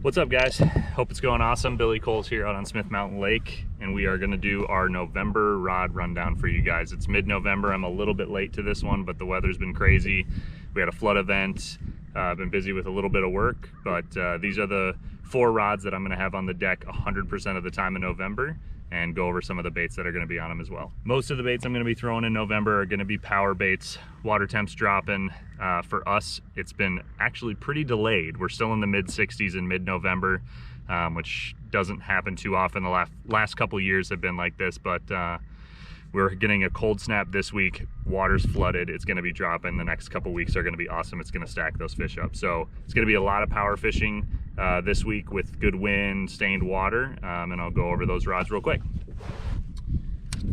What's up, guys? Hope it's going awesome. Billy Cole's here out on Smith Mountain Lake, and we are going to do our November rod rundown for you guys. It's mid-November. I'm a little bit late to this one, but the weather's been crazy. We had a flood event. I've been busy with a little bit of work, but these are the 4 rods that I'm going to have on the deck 100% of the time in November, and go over some of the baits that are going to be on them as well. Most of the baits I'm going to be throwing in November are going to be power baits. Water temps dropping. For us, it's been actually pretty delayed. We're still in the mid-60s in mid-November, which doesn't happen too often. The last couple years have been like this, but we're getting a cold snap this week. Water's flooded. It's going to be dropping. The next couple weeks are going to be awesome. It's going to stack those fish up. So it's going to be a lot of power fishing this week with good wind, stained water, and I'll go over those rods real quick.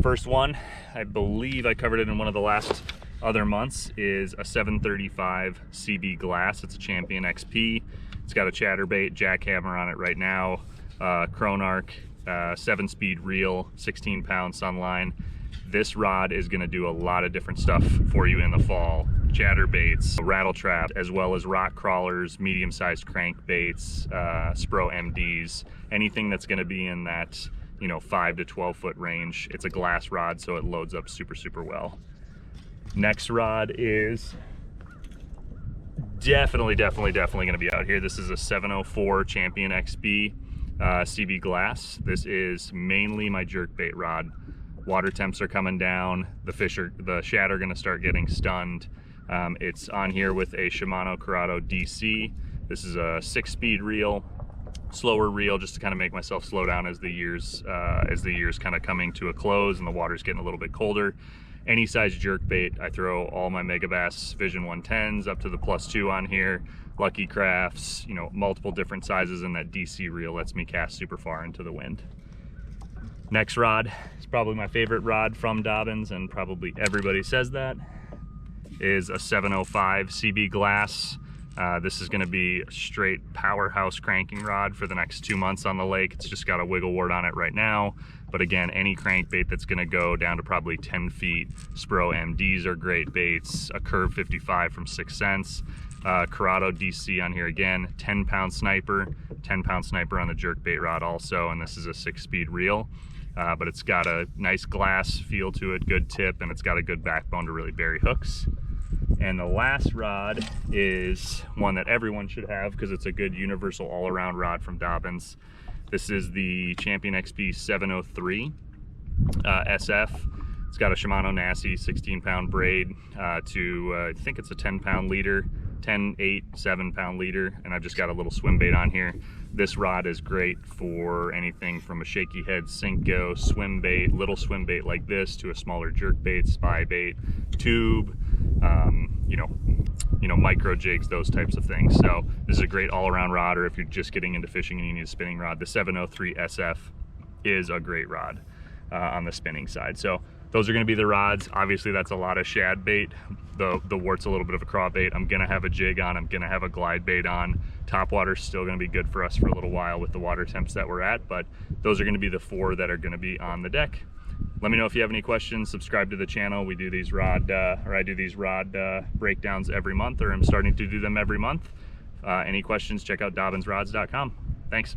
First one, I believe I covered it in one of the last other months, is a 735 CB glass. It's a Champion XP. It's got a chatterbait jackhammer on it right now, Cronarch, 7-speed reel, 16-pound sunline. This rod is going to do a lot of different stuff for you in the fall. Chatterbaits, rattle trap, as well as rock crawlers, medium-sized crankbaits, Spro MDs, anything that's going to be in that 5 to 12 foot range. It's a glass rod, so it loads up super well. Next rod is definitely going to be out here. This is a 704 Champion XP CB glass. This is mainly my jerkbait rod. Water temps are coming down. The shad are going to start getting stunned. It's on here with a Shimano Curado DC. This is a 6-speed reel, slower reel, just to kind of make myself slow down as the year's kind of coming to a close and the water's getting a little bit colder. Any size jerkbait, I throw all my Megabass Vision 110s up to the +2 on here. Lucky Crafts, multiple different sizes, and that DC reel lets me cast super far into the wind. Next rod is probably my favorite rod from Dobyns, and probably everybody says that, is a 705 CB glass. This is going to be a straight powerhouse cranking rod for the next 2 months on the lake. It's just got a wiggle wart on it right now. But again, any crankbait that's going to go down to probably 10 feet. Spro MDs are great baits. A Curve 55 from 6 cents. Curado DC on here again. 10-pound sniper. 10-pound sniper on the jerkbait rod also. And this is a 6-speed reel. But it's got a nice glass feel to it, good tip, and it's got a good backbone to really bury hooks. And the last rod is one that everyone should have because it's a good universal all-around rod from Dobyns. This is the Champion XP 703 SF. It's got a Shimano Nasty 16-pound braid to, I think it's a 10-pound leader, 10, 8, 7-pound leader, and I've just got a little swim bait on here. This rod is great for anything from a shaky head Cinco, swim bait, little swim bait like this, to a smaller jerk bait, spy bait, tube, micro jigs, those types of things. So this is a great all-around rod, or if you're just getting into fishing and you need a spinning rod, the 703 SF is a great rod on the spinning side. So those are going to be the rods. Obviously that's a lot of shad bait. The wart's a little bit of a craw bait. I'm going to have a jig on. I'm going to have a glide bait on. Topwater's still going to be good for us for a little while with the water temps that we're at, but those are going to be the 4 that are going to be on the deck. Let me know if you have any questions. Subscribe to the channel. We do these I do these rod breakdowns every month, or I'm starting to do them every month. Any questions, check out dobynsrods.com. Thanks.